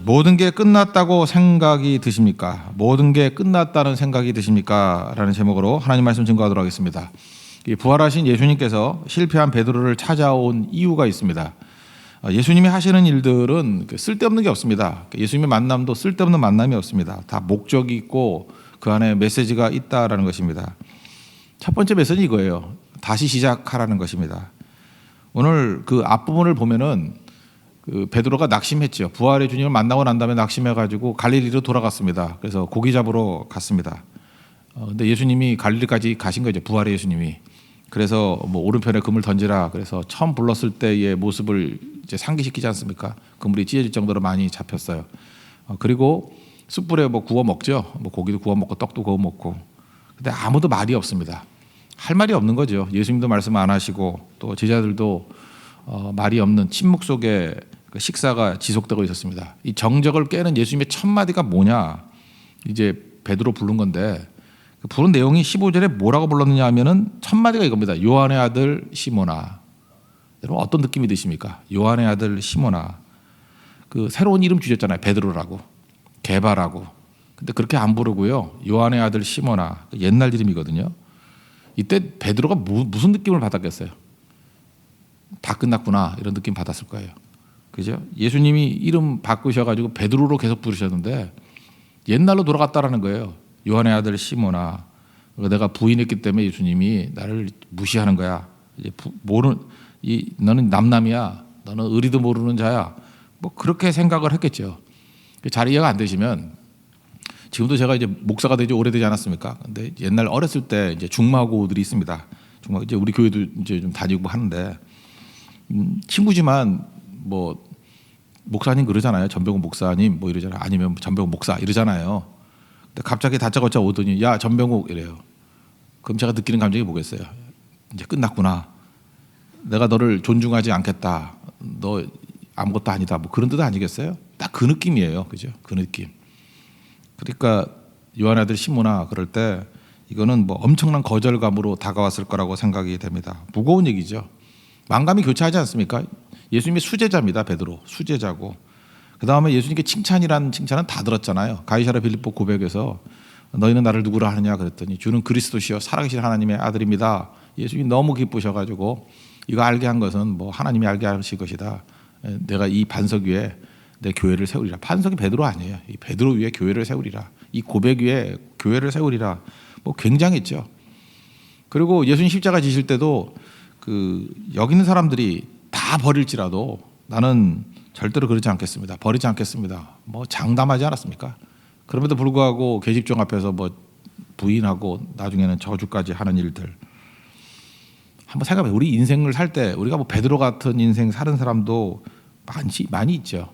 모든 게 끝났다고 생각이 드십니까? 모든 게 끝났다는 생각이 드십니까? 라는 제목으로 하나님 말씀 증거하도록 하겠습니다. 이 부활하신 예수님께서 실패한 베드로를 찾아온 이유가 있습니다. 예수님이 하시는 일들은 쓸데없는 게 없습니다. 예수님의 만남도 쓸데없는 만남이 없습니다. 다 목적이 있고 그 안에 메시지가 있다라는 것입니다. 첫 번째 메시지 이거예요. 다시 시작하라는 것입니다. 오늘 그 앞부분을 보면은 그 베드로가 낙심했죠. 부활의 주님을 만나고 난 다음에 낙심해가지고 갈릴리로 돌아갔습니다. 그래서 고기 잡으러 갔습니다. 근데 예수님이 갈릴리까지 가신 거죠. 부활의 예수님이. 그래서 뭐 오른편에 그물 던지라. 그래서 처음 불렀을 때의 모습을 이제 상기시키지 않습니까? 그물이 찢어질 정도로 많이 잡혔어요. 그리고 숯불에 뭐 구워 먹죠. 뭐 고기도 구워 먹고 떡도 구워 먹고. 근데 아무도 말이 없습니다. 할 말이 없는 거죠. 예수님도 말씀 안 하시고 또 제자들도 말이 없는 침묵 속에 그 식사가 지속되고 있었습니다. 이 정적을 깨는 예수님의 첫 마디가 뭐냐? 이제 베드로 부른 건데 그 부른 내용이 15절에 뭐라고 불렀느냐 하면은 첫 마디가 이겁니다. 요한의 아들 시몬아. 여러분 어떤 느낌이 드십니까? 요한의 아들 시몬아. 그 새로운 이름 주셨잖아요. 베드로라고, 게바라고. 근데 그렇게 안 부르고요. 요한의 아들 시몬아. 옛날 이름이거든요. 이때 베드로가 무슨 느낌을 받았겠어요? 다 끝났구나 이런 느낌 받았을 거예요. 그죠? 예수님이 이름 바꾸셔가지고 베드로로 계속 부르셨는데 옛날로 돌아갔다라는 거예요. 요한의 아들 시몬아, 내가 부인했기 때문에 예수님이 나를 무시하는 거야. 이제 너는 남남이야. 너는 의리도 모르는 자야. 뭐 그렇게 생각을 했겠죠. 잘 이해가 안 되시면 지금도 제가 이제 목사가 되지 오래되지 않았습니까? 근데 옛날 어렸을 때 이제 중마고들이 있습니다. 이제 우리 교회도 이제 좀 다니고 하는데. 친구지만 뭐 목사님 그러잖아요. 전병훈 목사님 뭐 이러잖아요. 아니면 전병훈 목사 이러잖아요. 근데 갑자기 다짜고짜 오더니 야 전병욱 이래요. 그럼 제가 느끼는 감정이 뭐겠어요? 이제 끝났구나. 내가 너를 존중하지 않겠다. 너 아무것도 아니다. 뭐 그런 뜻 아니겠어요? 딱 그 느낌이에요. 그죠? 그 느낌. 그러니까 요한의 아들 시몬아 그럴 때 이거는 뭐 엄청난 거절감으로 다가왔을 거라고 생각이 됩니다. 무거운 얘기죠. 만감이 교차하지 않습니까? 예수님의 수제자입니다. 베드로 수제자고 그 다음에 예수님께 칭찬이라는 칭찬은 다 들었잖아요. 가이사랴 빌립보 고백에서 너희는 나를 누구라 하느냐 그랬더니 주는 그리스도시요 살아계신 하나님의 아들입니다. 예수님이 너무 기쁘셔가지고 이거 알게 한 것은 뭐 하나님이 알게 하실 것이다. 내가 이 반석 위에 내 교회를 세우리라. 반석이 베드로 아니에요. 이 베드로 위에 교회를 세우리라. 이 고백 위에 교회를 세우리라. 뭐 굉장했죠. 그리고 예수님 십자가 지실 때도 여기 있는 사람들이 다 버릴지라도 나는 절대로 그러지 않겠습니다. 버리지 않겠습니다. 뭐 장담하지 않았습니까? 그럼에도 불구하고 계집종 앞에서 뭐 부인하고 나중에는 저주까지 하는 일들. 한번 생각해. 우리 인생을 살 때 우리가 뭐 베드로 같은 인생 사는 사람도 많이 있죠.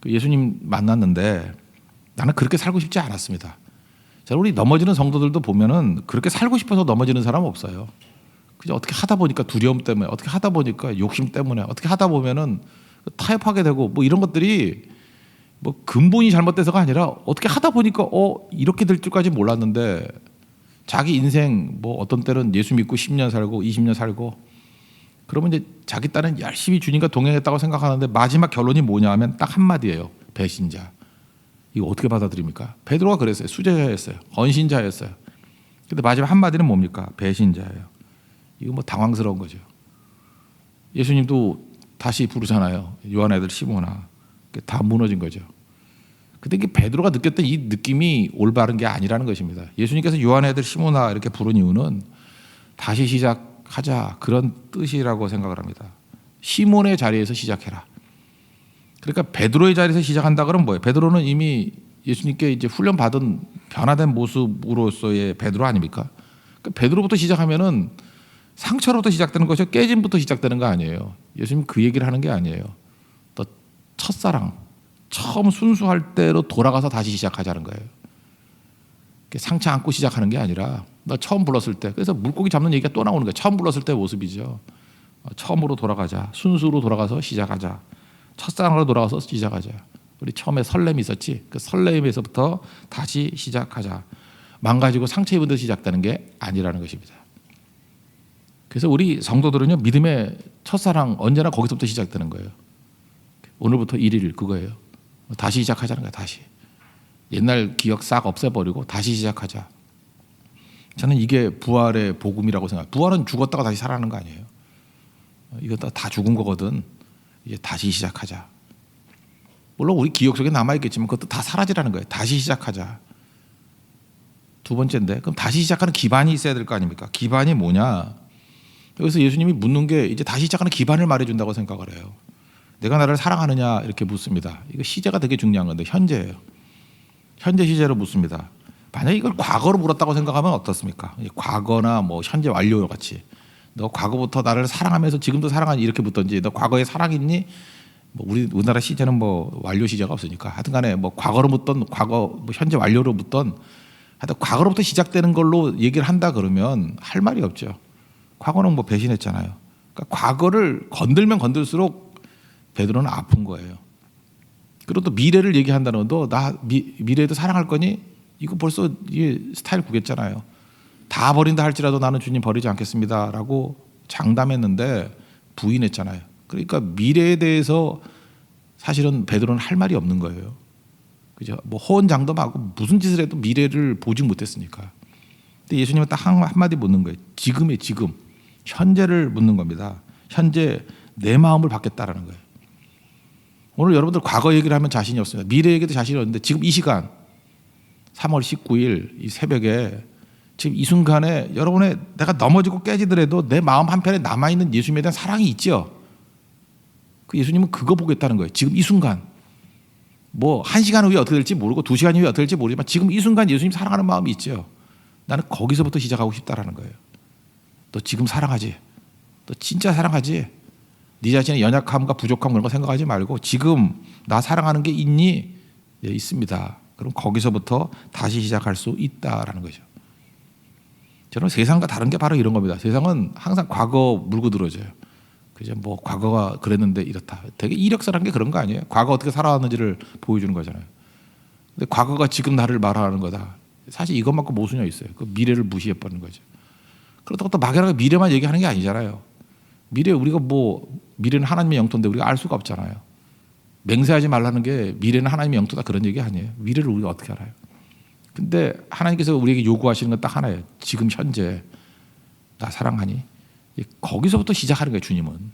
예수님 만났는데 나는 그렇게 살고 싶지 않았습니다. 자, 우리 넘어지는 성도들도 보면은 그렇게 살고 싶어서 넘어지는 사람 없어요. 그죠? 어떻게 하다 보니까 두려움 때문에, 어떻게 하다 보니까 욕심 때문에, 어떻게 하다 보면은 타협하게 되고 뭐 이런 것들이 뭐 근본이 잘못돼서가 아니라 어떻게 하다 보니까 이렇게 될 줄까지 몰랐는데 자기 인생 뭐 어떤 때는 예수 믿고 10년 살고 20년 살고 그러면 이제 자기 딴은 열심히 주님과 동행했다고 생각하는데 마지막 결론이 뭐냐 하면 딱 한마디예요. 배신자. 이거 어떻게 받아들입니까? 베드로가 그랬어요. 수제자였어요. 헌신자였어요. 근데 마지막 한마디는 뭡니까? 배신자예요. 이거 뭐 당황스러운 거죠. 예수님도 다시 부르잖아요. 요한의 아들 시몬아. 다 무너진 거죠. 근데 이게 베드로가 느꼈던 이 느낌이 올바른 게 아니라는 것입니다. 예수님께서 요한의 아들 시몬아 이렇게 부른 이유는 다시 시작하자 그런 뜻이라고 생각을 합니다. 시몬의 자리에서 시작해라. 그러니까 베드로의 자리에서 시작한다 그러면 뭐예요? 베드로는 이미 예수님께 이제 훈련 받은 변화된 모습으로서의 베드로 아닙니까? 그러니까 베드로부터 시작하면은 상처로부터 시작되는 것이 깨짐부터 시작되는 거 아니에요. 예수님 그 얘기를 하는 게 아니에요. 또 첫사랑, 처음 순수할 때로 돌아가서 다시 시작하자는 거예요. 상처 안고 시작하는 게 아니라 너 처음 불렀을 때, 그래서 물고기 잡는 얘기가 또 나오는 거예요. 처음 불렀을 때 모습이죠. 처음으로 돌아가자. 순수로 돌아가서 시작하자. 첫사랑으로 돌아가서 시작하자. 우리 처음에 설렘이 있었지. 그 설렘에서부터 다시 시작하자. 망가지고 상처 입은 데 시작되는 게 아니라는 것입니다. 그래서 우리 성도들은요, 믿음의 첫사랑 언제나 거기서부터 시작되는 거예요. 오늘부터 1일 그거예요. 다시 시작하자는 거야. 다시 옛날 기억 싹 없애버리고 다시 시작하자. 저는 이게 부활의 복음이라고 생각해요. 부활은 죽었다가 다시 살아나는 거 아니에요. 이거 다 죽은 거거든. 이제 다시 시작하자. 물론 우리 기억 속에 남아있겠지만 그것도 다 사라지라는 거예요. 다시 시작하자. 두 번째인데 그럼 다시 시작하는 기반이 있어야 될 거 아닙니까? 기반이 뭐냐? 여기서 예수님이 묻는 게 이제 다시 시작하는 기반을 말해준다고 생각을 해요. 내가 나를 사랑하느냐 이렇게 묻습니다. 이거 시제가 되게 중요한 건데 현재예요. 현재 시제로 묻습니다. 만약에 이걸 과거로 물었다고 생각하면 어떻습니까? 과거나 뭐 현재 완료 같이 너 과거부터 나를 사랑하면서 지금도 사랑하니 이렇게 묻던지 너 과거에 사랑 있니? 뭐 우리나라 시제는 뭐 완료 시제가 없으니까 하여튼간에 뭐 과거로 묻던 과거 뭐 현재 완료로 묻던 하여튼 과거로부터 시작되는 걸로 얘기를 한다 그러면 할 말이 없죠. 과거는 뭐 배신했잖아요. 그러니까 과거를 건들면 건들수록 베드로는 아픈 거예요. 그리고 또 미래를 얘기한다는 것도 나 미래에도 사랑할 거니? 이거 벌써 이게 스타일 구겼잖아요. 다 버린다 할지라도 나는 주님 버리지 않겠습니다라고 장담했는데 부인했잖아요. 그러니까 미래에 대해서 사실은 베드로는 할 말이 없는 거예요. 그죠? 뭐 호언장담하고 무슨 짓을 해도 미래를 보지 못했으니까. 근데 예수님은 딱 한마디 묻는 거예요. 지금의 지금, 현재를 묻는 겁니다. 현재 내 마음을 받겠다라는 거예요. 오늘 여러분들 과거 얘기를 하면 자신이 없습니다. 미래 얘기도 자신이 없는데 지금 이 시간 3월 19일 이 새벽에 지금 이 순간에 여러분의 내가 넘어지고 깨지더라도 내 마음 한편에 남아있는 예수님에 대한 사랑이 있죠. 그 예수님은 그거 보겠다는 거예요. 지금 이 순간. 뭐 1시간 후에 어떻게 될지 모르고 2시간 후에 어떻게 될지 모르지만 지금 이 순간 예수님 사랑하는 마음이 있죠. 나는 거기서부터 시작하고 싶다라는 거예요. 너 지금 사랑하지? 너 진짜 사랑하지? 네 자신의 연약함과 부족함 그런 거 생각하지 말고 지금 나 사랑하는 게 있니? 예, 있습니다. 그럼 거기서부터 다시 시작할 수 있다라는 거죠. 저는 세상과 다른 게 바로 이런 겁니다. 세상은 항상 과거 물고 들어져요. 그죠? 뭐 과거가 그랬는데 이렇다. 되게 이력서라는 게 그런 거 아니에요? 과거 어떻게 살아왔는지를 보여주는 거잖아요. 근데 과거가 지금 나를 말하는 거다. 사실 이것만큼 모순이 있어요. 그 미래를 무시해버리는 거죠. 그렇다고 또 막연하게 미래만 얘기하는 게 아니잖아요. 미래 우리가 뭐 미래는 하나님의 영토인데 우리가 알 수가 없잖아요. 맹세하지 말라는 게 미래는 하나님의 영토다 그런 얘기 아니에요. 미래를 우리가 어떻게 알아요? 근데 하나님께서 우리에게 요구하시는 건 딱 하나예요. 지금 현재 나 사랑하니? 거기서부터 시작하는 거예요. 주님은.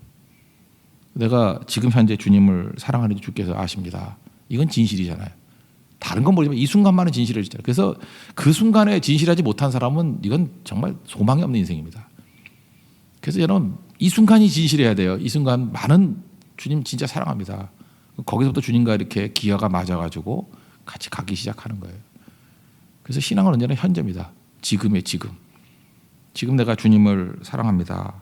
내가 지금 현재 주님을 사랑하는지 주께서 아십니다. 이건 진실이잖아요. 다른 건 모르지만 이 순간만은 진실해지잖아요. 그래서 그 순간에 진실하지 못한 사람은 이건 정말 소망이 없는 인생입니다. 그래서 여러분 이 순간이 진실해야 돼요. 이 순간 많은 주님 진짜 사랑합니다. 거기서부터 주님과 이렇게 기회가 맞아가지고 같이 가기 시작하는 거예요. 그래서 신앙은 언제나 현재입니다. 지금의 지금. 지금 내가 주님을 사랑합니다.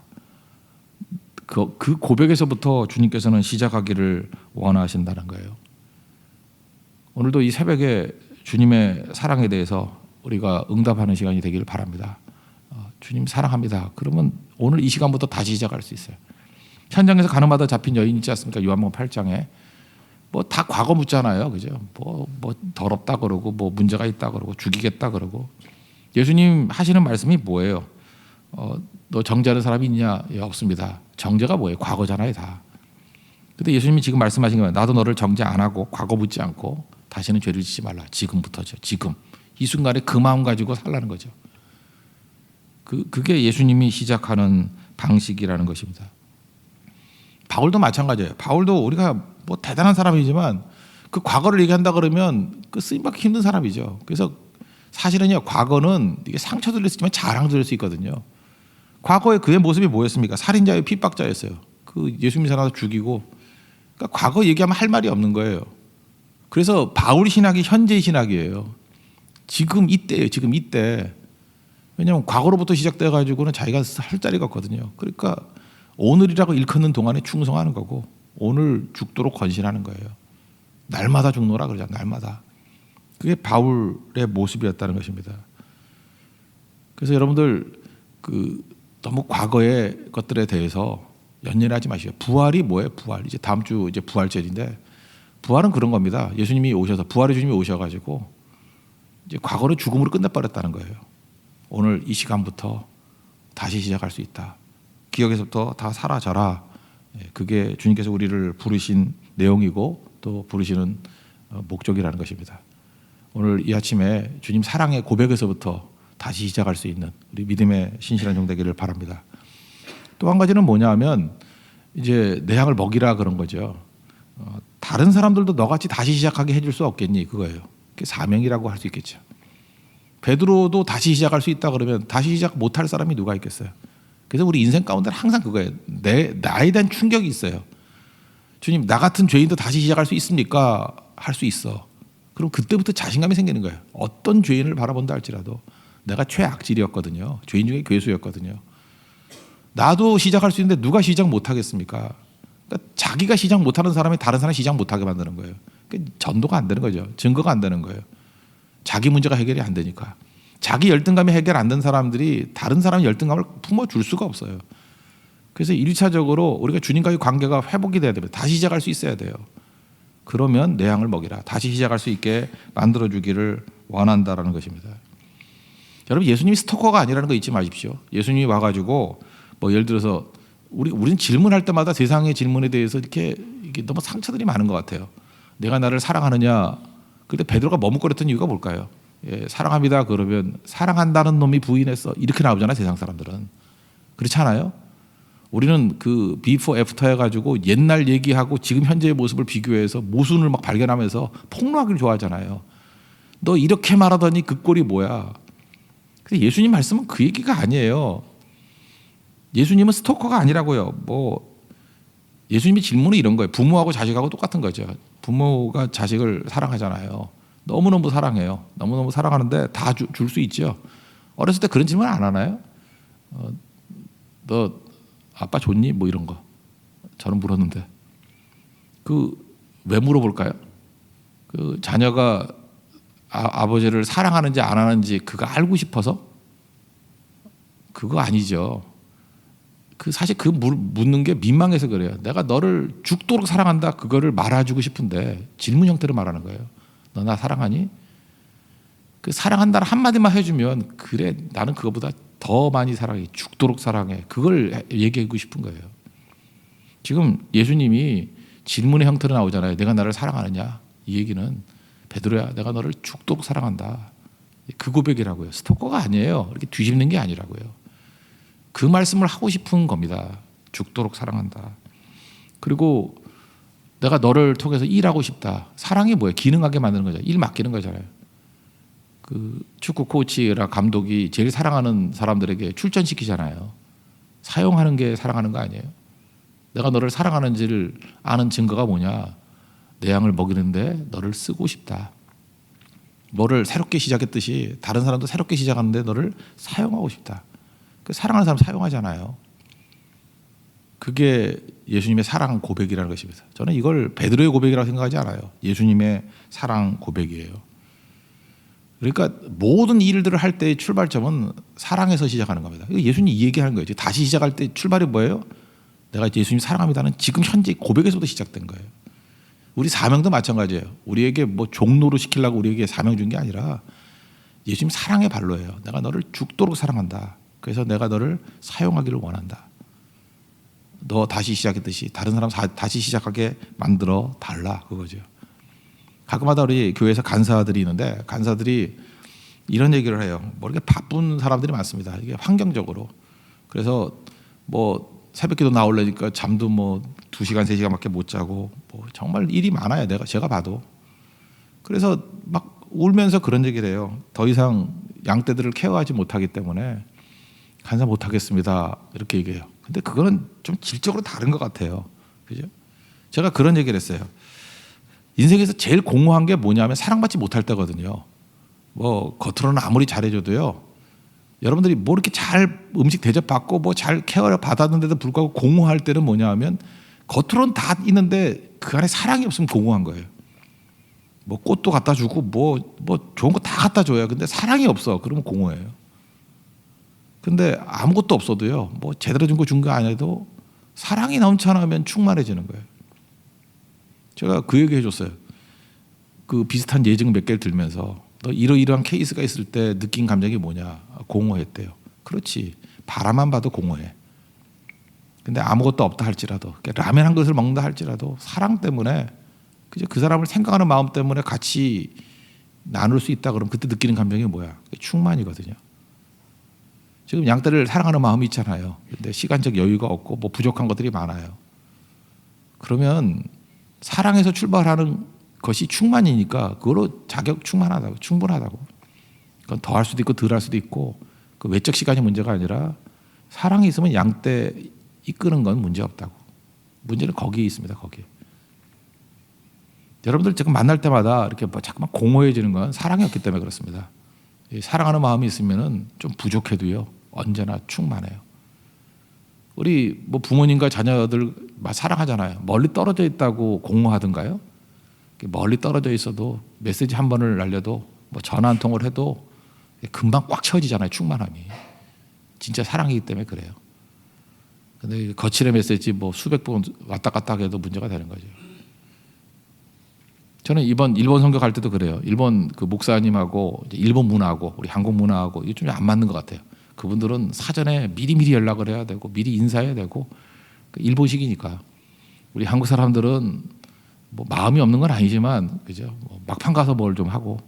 그 고백에서부터 주님께서는 시작하기를 원하신다는 거예요. 오늘도 이 새벽에 주님의 사랑에 대해서 우리가 응답하는 시간이 되기를 바랍니다. 주님 사랑합니다. 그러면 오늘 이 시간부터 다시 시작할 수 있어요. 현장에서 가늠하다 잡힌 여인 있지 않습니까? 요한복음 8장에 뭐 다 과거 묻잖아요, 그죠? 뭐 더럽다 그러고 뭐 문제가 있다 그러고 죽이겠다 그러고 예수님 하시는 말씀이 뭐예요? 너 정죄하는 사람이 있냐? 예, 없습니다. 정죄가 뭐예요? 과거잖아요, 다. 근데 예수님이 지금 말씀하신 거예요. 나도 너를 정죄 안 하고 과거 묻지 않고 다시는 죄를 짓지 말라. 지금부터죠. 지금 이 순간에 그 마음 가지고 살라는 거죠. 그게 예수님이 시작하는 방식이라는 것입니다. 바울도 마찬가지예요. 바울도 우리가 뭐 대단한 사람이지만 그 과거를 얘기한다 그러면 그 쓰임받기 힘든 사람이죠. 그래서 사실은요, 과거는 이게 상처도 될 수 있지만 자랑도 될 수 있거든요. 과거에 그의 모습이 뭐였습니까? 살인자의 핍박자였어요. 그 예수님 사랑해서 죽이고. 그러니까 과거 얘기하면 할 말이 없는 거예요. 그래서 바울 신학이 현재 신학이에요. 지금 이때예요. 지금 이때. 왜냐하면 과거로부터 시작돼 가지고는 자기가 할 자리가 없거든요. 그러니까 오늘이라고 일컫는 동안에 충성하는 거고 오늘 죽도록 건신하는 거예요. 날마다 죽노라 그러잖아요. 날마다. 그게 바울의 모습이었다는 것입니다. 그래서 여러분들 너무 과거의 것들에 대해서 연연하지 마시고 부활이 뭐예요? 부활. 이제 다음 주 이제 부활절인데 부활은 그런 겁니다. 예수님이 오셔서 부활의 주님이 오셔가지고 이제 과거를 죽음으로 끝내버렸다는 거예요. 오늘 이 시간부터 다시 시작할 수 있다. 기억에서부터 다 사라져라. 그게 주님께서 우리를 부르신 내용이고 또 부르시는 목적이라는 것입니다. 오늘 이 아침에 주님 사랑의 고백에서부터 다시 시작할 수 있는 우리 믿음의 신실한 종 되기를 바랍니다. 또 한 가지는 뭐냐 하면 이제 내 양을 먹이라 그런 거죠. 다른 사람들도 너같이 다시 시작하게 해줄 수 없겠니? 그거예요. 그게 사명이라고 할 수 있겠죠. 베드로도 다시 시작할 수 있다 그러면 다시 시작 못할 사람이 누가 있겠어요? 그래서 우리 인생 가운데는 항상 그거예요. 나에 대한 충격이 있어요. 주님, 나 같은 죄인도 다시 시작할 수 있습니까? 할 수 있어. 그럼 그때부터 자신감이 생기는 거예요. 어떤 죄인을 바라본다 할지라도 내가 최악질이었거든요. 죄인 중에 괴수였거든요. 나도 시작할 수 있는데 누가 시작 못하겠습니까? 그러니까 자기가 시작 못하는 사람이 다른 사람 시작 못하게 만드는 거예요. 그러니까 전도가 안 되는 거죠. 증거가 안 되는 거예요. 자기 문제가 해결이 안 되니까. 자기 열등감이 해결 안 된 사람들이 다른 사람의 열등감을 품어줄 수가 없어요. 그래서 1차적으로 우리가 주님과의 관계가 회복이 돼야 됩니다. 다시 시작할 수 있어야 돼요. 그러면 내 양을 먹이라. 다시 시작할 수 있게 만들어주기를 원한다라는 것입니다. 여러분, 예수님이 스토커가 아니라는 거 잊지 마십시오. 예수님이 와가지고 뭐 예를 들어서 우리는 질문할 때마다 세상의 질문에 대해서 이게 너무 상처들이 많은 것 같아요. 내가 나를 사랑하느냐. 그때 베드로가 머뭇거렸던 이유가 뭘까요? 예, 사랑합니다. 그러면 사랑한다는 놈이 부인했어. 이렇게 나오잖아요. 세상 사람들은. 그렇지 않아요? 우리는 그 비포 애프터 해가지고 옛날 얘기하고 지금 현재의 모습을 비교해서 모순을 막 발견하면서 폭로하기를 좋아하잖아요. 너 이렇게 말하더니 그 꼴이 뭐야? 근데 예수님 말씀은 그 얘기가 아니에요. 예수님은 스토커가 아니라고요. 뭐 예수님이 질문이 이런 거예요. 부모하고 자식하고 똑같은 거죠. 부모가 자식을 사랑하잖아요. 너무너무 사랑해요. 너무너무 사랑하는데 다 줄 수 있죠. 어렸을 때 그런 질문 안 하나요? 너 아빠 좋니? 뭐 이런 거. 저는 물었는데. 왜 물어볼까요? 그 자녀가 아버지를 사랑하는지 안 하는지 그거 알고 싶어서? 그거 아니죠. 사실 묻는 게 민망해서 그래요. 내가 너를 죽도록 사랑한다. 그거를 말해주고 싶은데 질문 형태로 말하는 거예요. 너 나 사랑하니? 그 사랑한다는 한마디만 해주면 그래 나는 그거보다 더 많이 사랑해. 죽도록 사랑해. 그걸 얘기하고 싶은 거예요. 지금 예수님이 질문의 형태로 나오잖아요. 내가 나를 사랑하느냐? 이 얘기는 베드로야 내가 너를 죽도록 사랑한다. 그 고백이라고요. 스토커가 아니에요. 이렇게 뒤집는 게 아니라고요. 그 말씀을 하고 싶은 겁니다. 죽도록 사랑한다. 그리고 내가 너를 통해서 일하고 싶다. 사랑이 뭐예요? 기능하게 만드는 거잖아요. 일 맡기는 거잖아요. 그 축구 코치라 감독이 제일 사랑하는 사람들에게 출전시키잖아요. 사용하는 게 사랑하는 거 아니에요? 내가 너를 사랑하는지를 아는 증거가 뭐냐? 내 양을 먹이는데 너를 쓰고 싶다. 뭐를 새롭게 시작했듯이 다른 사람도 새롭게 시작하는데 너를 사용하고 싶다. 그 사랑하는 사람 사용하잖아요. 그게 예수님의 사랑 고백이라는 것입니다. 저는 이걸 베드로의 고백이라고 생각하지 않아요. 예수님의 사랑 고백이에요. 그러니까 모든 일들을 할 때의 출발점은 사랑에서 시작하는 겁니다. 예수님이 이 얘기하는 거예요. 다시 시작할 때 출발이 뭐예요? 내가 예수님 사랑합니다는 지금 현재 고백에서부터 시작된 거예요. 우리 사명도 마찬가지예요. 우리에게 뭐 종로로 시키려고 우리에게 사명 준 게 아니라 예수님 사랑의 발로예요. 내가 너를 죽도록 사랑한다. 그래서 내가 너를 사용하기를 원한다. 너 다시 시작했듯이 다른 사람 다시 시작하게 만들어 달라 그거죠. 가끔마다 우리 교회에서 간사들이 있는데 간사들이 이런 얘기를 해요. 뭐 이렇게 바쁜 사람들이 많습니다. 이게 환경적으로. 그래서 뭐 새벽기도 나오려니까 잠도 뭐 2시간 3시간밖에 못 자고 뭐 정말 일이 많아요. 제가 봐도. 그래서 막 울면서 그런 얘기를 해요. 더 이상 양떼들을 케어하지 못하기 때문에 간사 못하겠습니다. 이렇게 얘기해요. 근데 그거는 좀 질적으로 다른 것 같아요. 그죠? 제가 그런 얘기를 했어요. 인생에서 제일 공허한 게 뭐냐면 사랑받지 못할 때거든요. 뭐 겉으로는 아무리 잘해줘도요. 여러분들이 뭐 이렇게 잘 음식 대접받고 뭐 잘 케어를 받았는데도 불구하고 공허할 때는 뭐냐 하면 겉으로는 다 있는데 그 안에 사랑이 없으면 공허한 거예요. 뭐 꽃도 갖다 주고 뭐 좋은 거 다 갖다 줘요. 근데 사랑이 없어. 그러면 공허해요. 근데 아무것도 없어도요. 뭐 제대로 준 거 아니어도 사랑이 넘쳐나면 충만해지는 거예요. 제가 그 얘기 해줬어요. 그 비슷한 예증 몇 개를 들면서 너 이러이러한 케이스가 있을 때 느낀 감정이 뭐냐? 공허했대요. 그렇지. 바라만 봐도 공허해. 근데 아무것도 없다 할지라도 라면 한 그릇을 먹는다 할지라도 사랑 때문에 그죠? 그 사람을 생각하는 마음 때문에 같이 나눌 수 있다 그러면 그때 느끼는 감정이 뭐야? 충만이거든요. 지금 양떼를 사랑하는 마음이 있잖아요. 근데 시간적 여유가 없고 뭐 부족한 것들이 많아요. 그러면 사랑에서 출발하는 것이 충만이니까 그거로 자격 충만하다고, 충분하다고. 그건 더 할 수도 있고 덜 할 수도 있고 그 외적 시간이 문제가 아니라 사랑이 있으면 양떼 이끄는 건 문제 없다고. 문제는 거기에 있습니다. 거기에. 여러분들 지금 만날 때마다 이렇게 뭐 자꾸만 공허해지는 건 사랑이 없기 때문에 그렇습니다. 사랑하는 마음이 있으면은 좀 부족해도요 언제나 충만해요. 우리 뭐 부모님과 자녀들 막 사랑하잖아요. 멀리 떨어져 있다고 공허하던가요? 멀리 떨어져 있어도 메시지 한 번을 날려도 뭐 전화 한 통을 해도 금방 꽉 채워지잖아요. 충만함이. 진짜 사랑이기 때문에 그래요. 근데 거칠의 메시지 뭐 수백 번 왔다 갔다 해도 문제가 되는 거죠. 저는 이번 일본 선교 갈 때도 그래요. 일본 그 목사님하고 일본 문화하고 우리 한국 문화하고 이게 좀 안 맞는 것 같아요. 그분들은 사전에 미리미리 연락을 해야 되고 미리 인사해야 되고 일본식이니까 우리 한국 사람들은 뭐 마음이 없는 건 아니지만 그죠? 뭐 막판 가서 뭘 좀 하고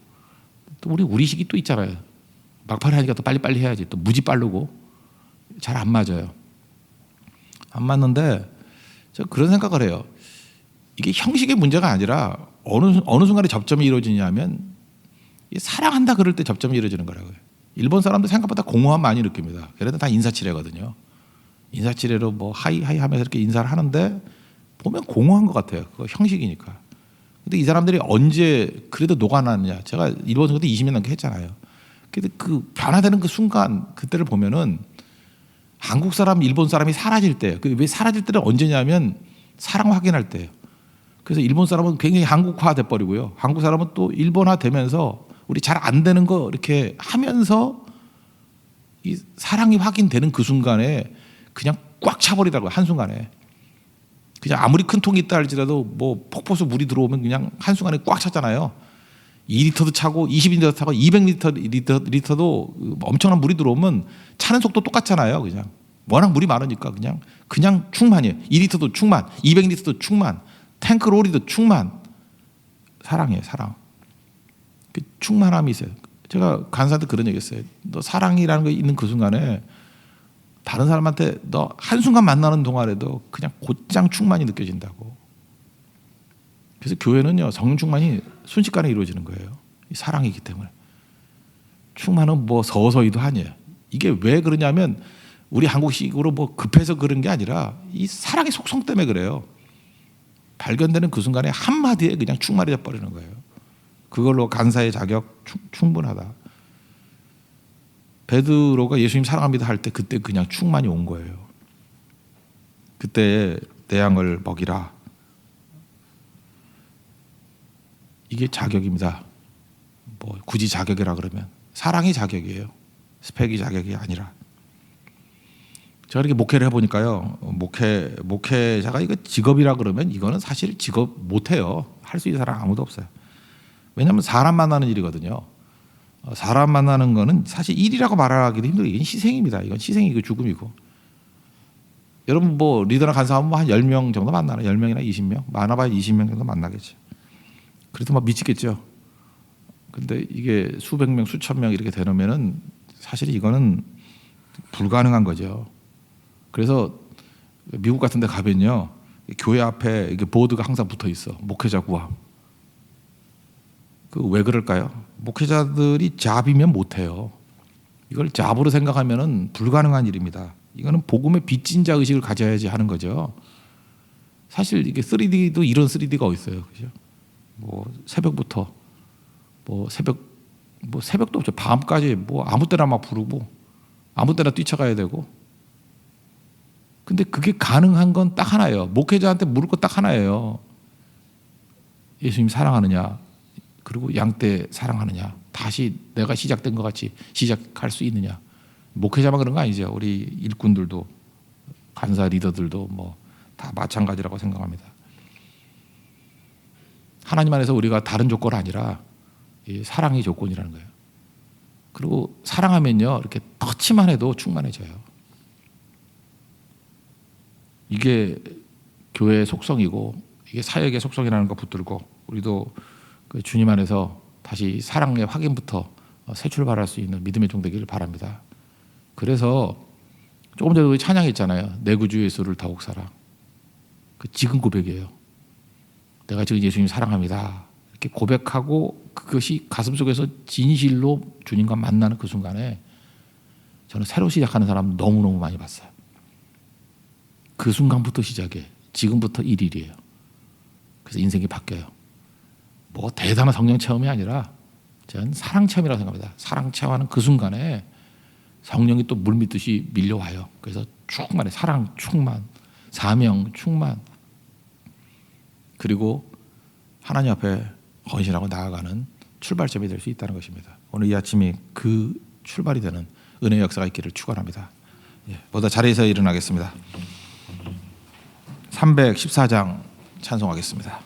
또 우리식이 또 있잖아요. 막판에 하니까 또 빨리빨리 해야지 또 무지 빠르고 잘 안 맞아요. 안 맞는데 저 그런 생각을 해요. 이게 형식의 문제가 아니라 어느 순간에 접점이 이루어지냐면 사랑한다 그럴 때 접점이 이루어지는 거라고요. 일본 사람들 생각보다 공허함 많이 느낍니다. 그래도 다 인사치레거든요. 인사치레로 뭐 하이 하면서 이렇게 인사를 하는데 보면 공허한 것 같아요. 그거 형식이니까. 근데 이 사람들이 언제 그래도 녹아났느냐. 제가 일본 선교 때 20년 넘게 했잖아요. 근데 그 변화되는 그 순간 그때를 보면은 한국 사람, 일본 사람이 사라질 때, 그 왜 사라질 때는 언제냐면 사랑 확인할 때예요. 그래서 일본 사람은 굉장히 한국화 돼버리고요. 한국 사람은 또 일본화 되면서 우리 잘 안 되는 거 이렇게 하면서 이 사랑이 확인되는 그 순간에 그냥 꽉 차버리더라고요. 한순간에. 그냥 아무리 큰 통이 있다 할지라도 뭐 폭포수 물이 들어오면 그냥 한순간에 꽉 차잖아요. 2리터도 차고 20리터도 차고 200리터도 엄청난 물이 들어오면 차는 속도 똑같잖아요. 그냥 워낙 물이 많으니까 그냥 충만이에요. 2리터도 충만, 200리터도 충만, 탱크 로리도 충만. 사랑이에요. 사랑. 그 충만함이 있어요. 제가 간사한테 그런 얘기했어요. 너 사랑이라는 거 있는 그 순간에 다른 사람한테 너 한순간 만나는 동안에도 그냥 곧장 충만이 느껴진다고. 그래서 교회는요 성령 충만이 순식간에 이루어지는 거예요. 이 사랑이기 때문에. 충만은 뭐 서서히도 아니에요. 이게 왜 그러냐면 우리 한국식으로 뭐 급해서 그런 게 아니라 이 사랑의 속성 때문에 그래요. 발견되는 그 순간에 한마디에 그냥 충만해져 버리는 거예요. 그걸로 간사의 자격 충분하다. 베드로가 예수님 사랑합니다 할 때 그때 그냥 충만이 온 거예요. 그때 내 양을 먹이라. 이게 자격입니다. 뭐 굳이 자격이라 그러면 사랑이 자격이에요. 스펙이 자격이 아니라. 제가 이렇게 목회를 해보니까요. 목회자가 이거 직업이라 그러면 이거는 사실 직업 못해요. 할 수 있는 사람 아무도 없어요. 왜냐하면 사람 만나는 일이거든요. 사람 만나는 거는 사실 일이라고 말하기도 힘들어요. 이건 희생입니다. 이건 희생이고 죽음이고. 여러분 뭐 리더나 간사하면 뭐 한 10명 정도 만나요. 10명이나 20명. 많아봐야 20명 정도 만나겠죠. 그래도 막 미치겠죠. 근데 이게 수백 명, 수천 명 이렇게 되면은 사실 이거는 불가능한 거죠. 그래서 미국 같은 데 가면요. 교회 앞에 이게 보드가 항상 붙어 있어. 목회자 구함. 그 왜 그럴까요? 목회자들이 잡이면 못 해요. 이걸 잡으로 생각하면은 불가능한 일입니다. 이거는 복음의 빚진 자 의식을 가져야지 하는 거죠. 사실 이게 3D도 이런 3D가 어디 있어요. 그죠? 뭐 새벽부터 새벽도 없죠. 밤까지 뭐 아무 때나 막 부르고 아무 때나 뛰쳐가야 되고. 근데 그게 가능한 건 딱 하나예요. 목회자한테 물을 거 딱 하나예요. 예수님 사랑하느냐? 그리고 양떼 사랑하느냐? 다시 내가 시작된 것 같이 시작할 수 있느냐? 목회자만 그런 거 아니죠. 우리 일꾼들도 간사 리더들도 뭐 다 마찬가지라고 생각합니다. 하나님 안에서 우리가 다른 조건 아니라 이 사랑이 조건이라는 거예요. 그리고 사랑하면요 이렇게 터치만 해도 충만해져요. 이게 교회의 속성이고 이게 사역의 속성이라는 거 붙들고 우리도 그 주님 안에서 다시 사랑의 확인부터 새 출발할 수 있는 믿음의 종 되기를 바랍니다. 그래서 조금 전에 우리 찬양했잖아요. 내 구주 예수를 더욱 사랑. 그 지금 고백이에요. 내가 지금 예수님 사랑합니다. 이렇게 고백하고 그것이 가슴속에서 진실로 주님과 만나는 그 순간에 저는 새로 시작하는 사람 너무너무 많이 봤어요. 그 순간부터 시작해. 지금부터 1일이에요. 그래서 인생이 바뀌어요. 뭐 대단한 성령 체험이 아니라 저는 사랑 체험이라고 생각합니다. 사랑 체험하는 그 순간에 성령이 또 물밀듯이 밀려와요. 그래서 충만해. 사랑 충만, 사명 충만, 그리고 하나님 앞에 헌신하고 나아가는 출발점이 될 수 있다는 것입니다. 오늘 이 아침이 그 출발이 되는 은혜의 역사가 있기를 축원합니다. 모두 자리에서 일어나겠습니다. 314장 찬송하겠습니다.